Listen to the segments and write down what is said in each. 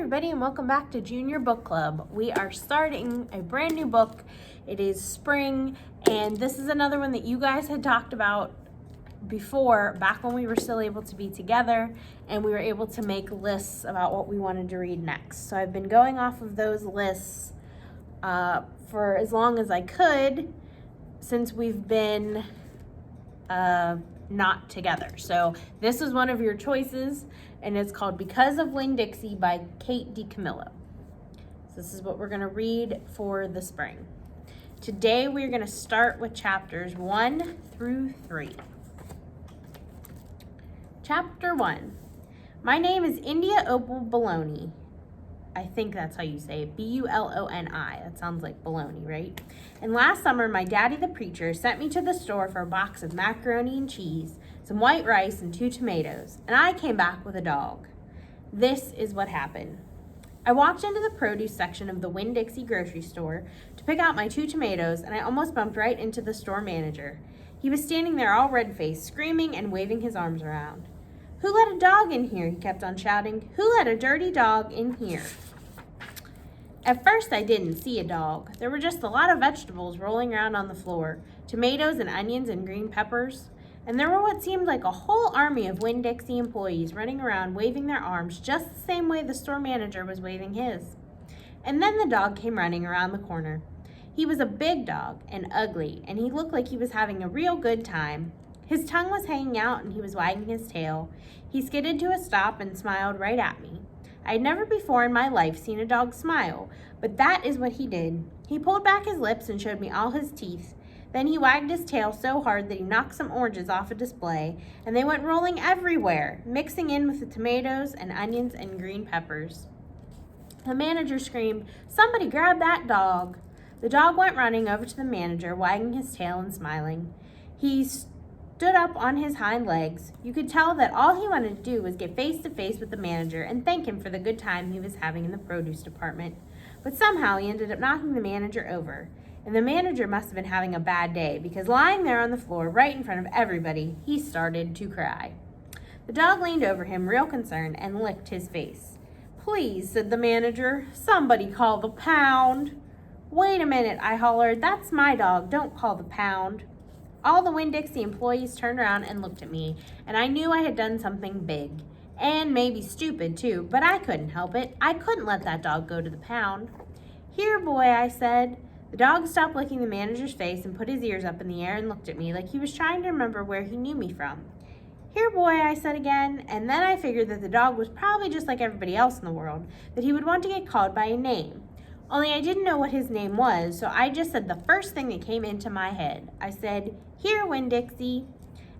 everybody, and welcome back to Junior Book Club. We are starting a brand new book. It is spring, and this is another one that you guys had talked about before, back when we were still able to be together, and we were able to make lists about what we wanted to read next. So I've been going off of those lists for as long as I could since we've been not together. So this is one of your choices, and it's called Because of Winn-Dixie by Kate DiCamillo. So this is what we're going to read for the spring. Today we're going to start with chapters 1 through 3. Chapter 1. My name is India Opal Bologna. I think that's how you say it. Buloni. That sounds like bologna, right? And last summer, my daddy, the preacher, sent me to the store for a box of macaroni and cheese, some white rice, and 2 tomatoes. And I came back with a dog. This is what happened. I walked into the produce section of the Winn-Dixie grocery store to pick out my 2 tomatoes, and I almost bumped right into the store manager. He was standing there all red-faced, screaming and waving his arms around. "Who let a dog in here?" he kept on shouting. "Who let a dirty dog in here?" At first, I didn't see a dog. There were just a lot of vegetables rolling around on the floor, tomatoes and onions and green peppers. And there were what seemed like a whole army of Winn-Dixie employees running around waving their arms just the same way the store manager was waving his. And then the dog came running around the corner. He was a big dog and ugly, and he looked like he was having a real good time. His tongue was hanging out and he was wagging his tail. He skidded to a stop and smiled right at me. I had never before in my life seen a dog smile, but that is what he did. He pulled back his lips and showed me all his teeth. Then he wagged his tail so hard that he knocked some oranges off a display, and they went rolling everywhere, mixing in with the tomatoes and onions and green peppers. The manager screamed, "Somebody grab that dog!" The dog went running over to the manager, wagging his tail and smiling. He stood up on his hind legs. You could tell that all he wanted to do was get face to face with the manager and thank him for the good time he was having in the produce department. But somehow he ended up knocking the manager over. And the manager must have been having a bad day, because lying there on the floor right in front of everybody, he started to cry. The dog leaned over him real concerned and licked his face. "Please," said the manager, "somebody call the pound." "Wait a minute," I hollered. "That's my dog. Don't call the pound." All the Winn-Dixie employees turned around and looked at me, and I knew I had done something big. And maybe stupid, too, but I couldn't help it. I couldn't let that dog go to the pound. "Here, boy," I said. The dog stopped licking the manager's face and put his ears up in the air and looked at me like he was trying to remember where he knew me from. "Here, boy," I said again, and then I figured that the dog was probably just like everybody else in the world, that he would want to get called by a name. Only I didn't know what his name was, so I just said the first thing that came into my head. I said, "Here, Winn-Dixie."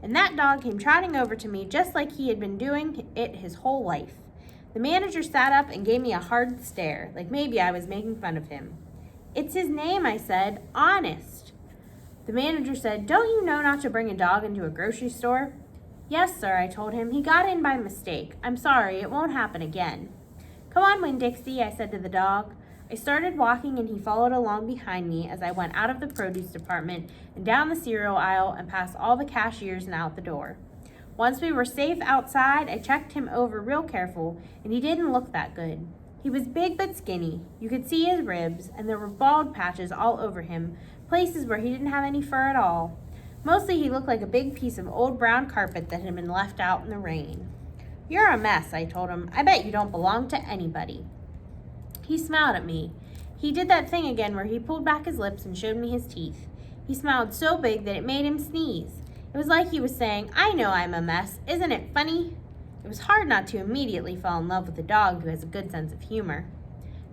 And that dog came trotting over to me just like he had been doing it his whole life. The manager sat up and gave me a hard stare, like maybe I was making fun of him. "It's his name," I said, "honest." The manager said, "Don't you know not to bring a dog into a grocery store?" "Yes, sir," I told him. "He got in by mistake. I'm sorry, it won't happen again." "Come on, Winn-Dixie," I said to the dog. I started walking and he followed along behind me as I went out of the produce department and down the cereal aisle and past all the cashiers and out the door. Once we were safe outside, I checked him over real careful, and he didn't look that good. He was big but skinny. You could see his ribs, and there were bald patches all over him, places where he didn't have any fur at all. Mostly he looked like a big piece of old brown carpet that had been left out in the rain. "You're a mess," I told him. "I bet you don't belong to anybody." He smiled at me. He did that thing again where he pulled back his lips and showed me his teeth. He smiled so big that it made him sneeze. It was like he was saying, "I know I'm a mess. Isn't it funny?" It was hard not to immediately fall in love with a dog who has a good sense of humor.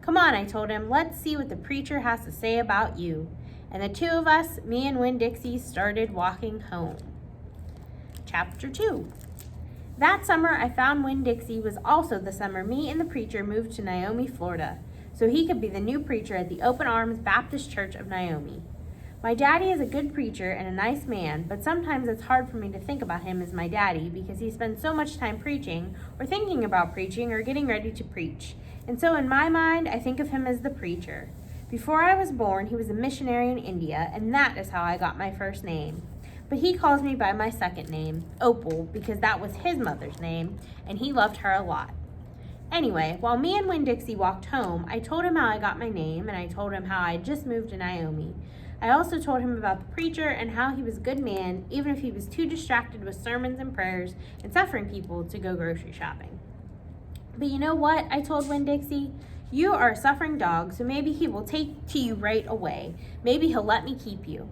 "Come on," I told him. "Let's see what the preacher has to say about you." And the 2 of us, me and Winn-Dixie, started walking home. Chapter 2. That summer, I found Winn-Dixie was also the summer me and the preacher moved to Naomi, Florida, so he could be the new preacher at the Open Arms Baptist Church of Naomi. My daddy is a good preacher and a nice man, but sometimes it's hard for me to think about him as my daddy because he spends so much time preaching or thinking about preaching or getting ready to preach. And so in my mind, I think of him as the preacher. Before I was born, he was a missionary in India, and that is how I got my first name. But he calls me by my second name, Opal, because that was his mother's name, and he loved her a lot. Anyway, while me and Winn-Dixie walked home, I told him how I got my name, and I told him how I had just moved to Naomi. I also told him about the preacher and how he was a good man, even if he was too distracted with sermons and prayers and suffering people to go grocery shopping. But you know what? I told Winn-Dixie. You are a suffering dog, so maybe he will take to you right away. Maybe he'll let me keep you.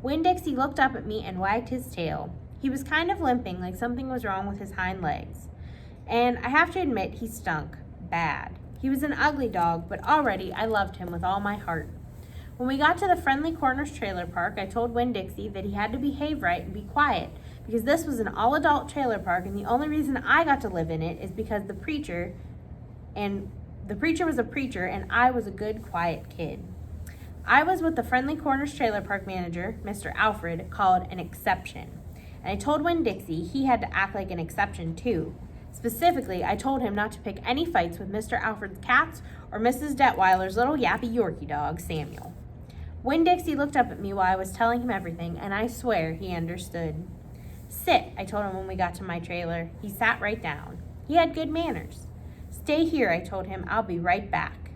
Winn-Dixie looked up at me and wagged his tail. He was kind of limping, like something was wrong with his hind legs. And I have to admit, he stunk bad. He was an ugly dog, but already I loved him with all my heart. When we got to the Friendly Corners trailer park, I told Winn-Dixie that he had to behave right and be quiet, because this was an all-adult trailer park, and the only reason I got to live in it is because the preacher was a preacher, and I was a good, quiet kid. I was what the Friendly Corners trailer park manager, Mr. Alfred, called an exception. And I told Winn-Dixie he had to act like an exception too. Specifically, I told him not to pick any fights with Mr. Alfred's cats or Mrs. Detweiler's little yappy Yorkie dog, Samuel. Winn-Dixie looked up at me while I was telling him everything, and I swear he understood. Sit, I told him when we got to my trailer. He sat right down. He had good manners. Stay here, I told him. I'll be right back.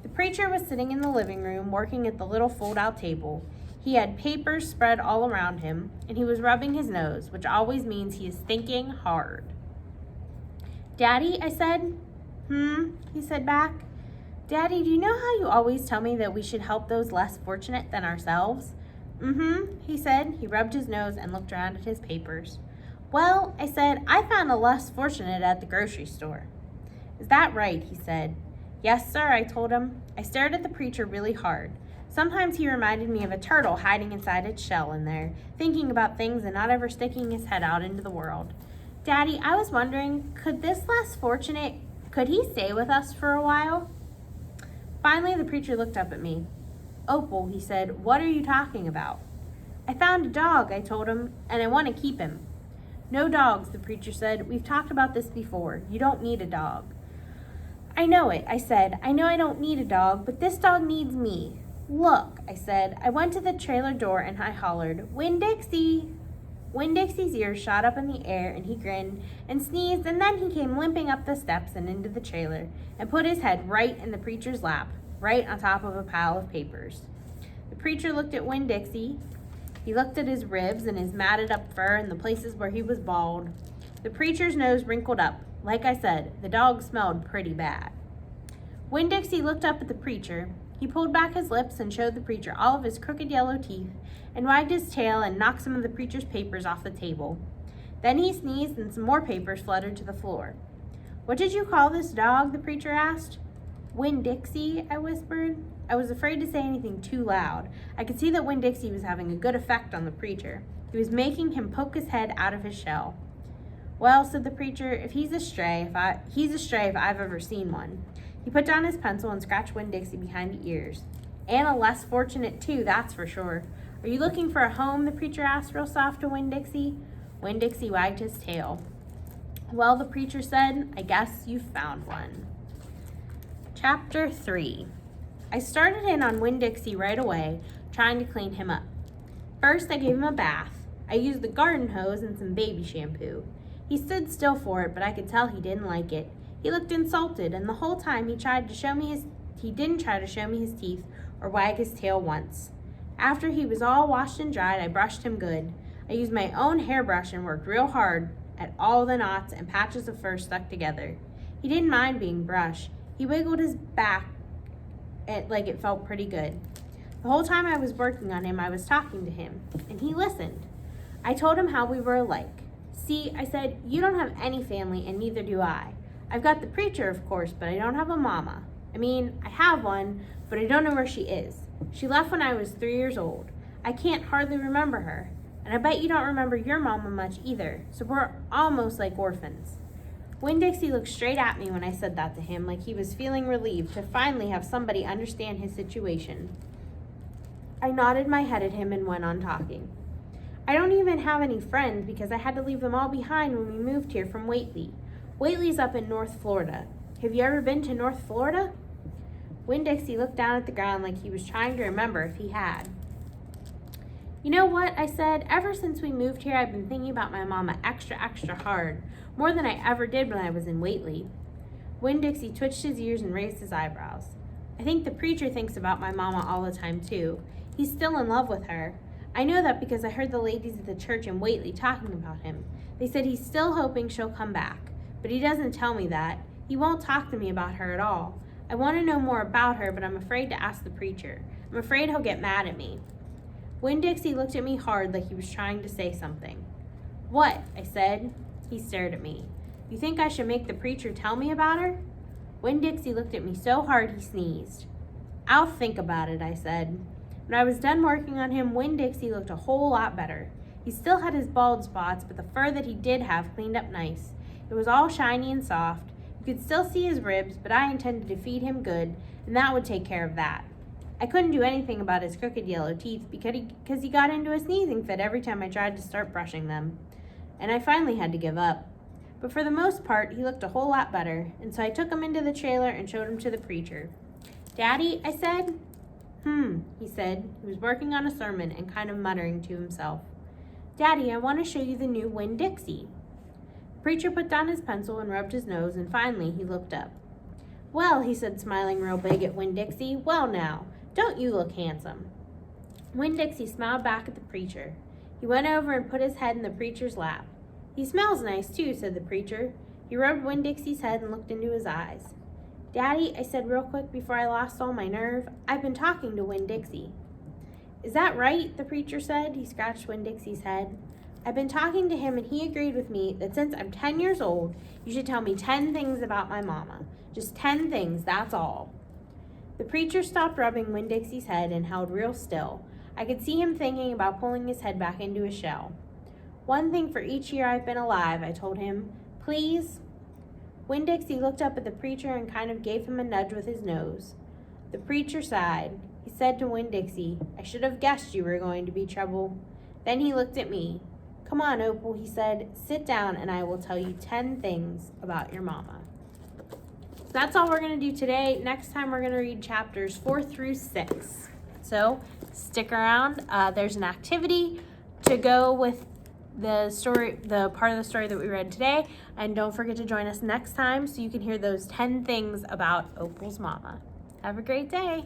The preacher was sitting in the living room working at the little fold-out table. He had papers spread all around him, and he was rubbing his nose, which always means he is thinking hard. Daddy, I said. He said back. Daddy, do you know how you always tell me that we should help those less fortunate than ourselves? He said. He rubbed his nose and looked around at his papers. Well, I said, I found a less fortunate at the grocery store. Is that right? He said. Yes, sir, I told him. I stared at the preacher really hard. Sometimes he reminded me of a turtle hiding inside its shell in there, thinking about things and not ever sticking his head out into the world. Daddy, I was wondering, could he stay with us for a while? Finally, the preacher looked up at me. Opal, he said, what are you talking about? I found a dog, I told him, and I want to keep him. No dogs, the preacher said. We've talked about this before. You don't need a dog. I know it, I said. I know I don't need a dog, but this dog needs me. Look, I said. I went to the trailer door and I hollered, Winn-Dixie! Winn-Dixie's ears shot up in the air and he grinned and sneezed, and then he came limping up the steps and into the trailer and put his head right in the preacher's lap, right on top of a pile of papers. The preacher looked at Winn-Dixie. He looked at his ribs and his matted up fur and the places where he was bald. The preacher's nose wrinkled up. Like I said, the dog smelled pretty bad. Winn-Dixie looked up at the preacher. He pulled back his lips and showed the preacher all of his crooked yellow teeth and wagged his tail and knocked some of the preacher's papers off the table. Then he sneezed and some more papers fluttered to the floor. What did you call this dog? The preacher asked. Winn-Dixie, I whispered. I was afraid to say anything too loud. I could see that Winn-Dixie was having a good effect on the preacher. He was making him poke his head out of his shell. Well, said the preacher, he's a stray if I've ever seen one. He put down his pencil and scratched Winn-Dixie behind the ears. And a less fortunate too, that's for sure. Are you looking for a home? The preacher asked real soft to Winn-Dixie. Winn-Dixie wagged his tail. Well, the preacher said, I guess you've found one. Chapter 3. I started in on Winn-Dixie right away, trying to clean him up. First, I gave him a bath. I used the garden hose and some baby shampoo. He stood still for it, but I could tell he didn't like it. He looked insulted, and the whole time he didn't try to show me his teeth or wag his tail once. After he was all washed and dried, I brushed him good. I used my own hairbrush and worked real hard at all the knots and patches of fur stuck together. He didn't mind being brushed. He wiggled his back like it felt pretty good. The whole time I was working on him, I was talking to him, and he listened. I told him how we were alike. See, I said, you don't have any family, and neither do I. I've got the preacher, of course, but I don't have a mama. I have one, but I don't know where she is. She left when I was 3 years old. I can't hardly remember her. And I bet you don't remember your mama much either, so we're almost like orphans. Winn-Dixie looked straight at me when I said that to him, like he was feeling relieved to finally have somebody understand his situation. I nodded my head at him and went on talking. I don't even have any friends because I had to leave them all behind when we moved here from Whately. Whately's up in North Florida. Have you ever been to North Florida? Winn-Dixie looked down at the ground like he was trying to remember if he had. You know what, I said, ever since we moved here, I've been thinking about my mama extra hard, more than I ever did when I was in Whately. Winn-Dixie twitched his ears and raised his eyebrows. I think the preacher thinks about my mama all the time, too. He's still in love with her. I know that because I heard the ladies at the church in Whately talking about him. They said he's still hoping she'll come back, but he doesn't tell me that. He won't talk to me about her at all. I want to know more about her, but I'm afraid to ask the preacher. I'm afraid he'll get mad at me. Winn-Dixie looked at me hard like he was trying to say something. What? I said. He stared at me. You think I should make the preacher tell me about her? Winn-Dixie looked at me so hard he sneezed. I'll think about it, I said. When I was done working on him, Winn-Dixie looked a whole lot better. He still had his bald spots, but the fur that he did have cleaned up nice. It was all shiny and soft. You could still see his ribs, but I intended to feed him good, and that would take care of that. I couldn't do anything about his crooked yellow teeth because he got into a sneezing fit every time I tried to start brushing them. And I finally had to give up. But for the most part, he looked a whole lot better, and so I took him into the trailer and showed him to the preacher. Daddy, I said. He said. He was working on a sermon and kind of muttering to himself. Daddy, I want to show you the new Winn-Dixie. The preacher put down his pencil and rubbed his nose, and finally he looked up. Well, he said, smiling real big at Winn-Dixie, well now, don't you look handsome? Winn-Dixie smiled back at the preacher. He went over and put his head in the preacher's lap. He smells nice too, said the preacher. He rubbed Winn-Dixie's head and looked into his eyes. Daddy, I said real quick before I lost all my nerve, I've been talking to Winn-Dixie. Is that right? The preacher said. He scratched Winn-Dixie's head. I've been talking to him and he agreed with me that since I'm 10 years old, you should tell me 10 things about my mama. Just 10 things, that's all. The preacher stopped rubbing Winn-Dixie's head and held real still. I could see him thinking about pulling his head back into his shell. One thing for each year I've been alive, I told him. Please? Winn-Dixie looked up at the preacher and kind of gave him a nudge with his nose. The preacher sighed. He said to Winn-Dixie, I should have guessed you were going to be trouble. Then he looked at me. Come on, Opal, he said. Sit down and I will tell you 10 things about your mama. That's all we're going to do today. Next time we're going to read chapters 4 through 6. So stick around. There's an activity to go with the story, the part of the story that we read today. And don't forget to join us next time so you can hear those 10 things about Opal's mama. Have a great day.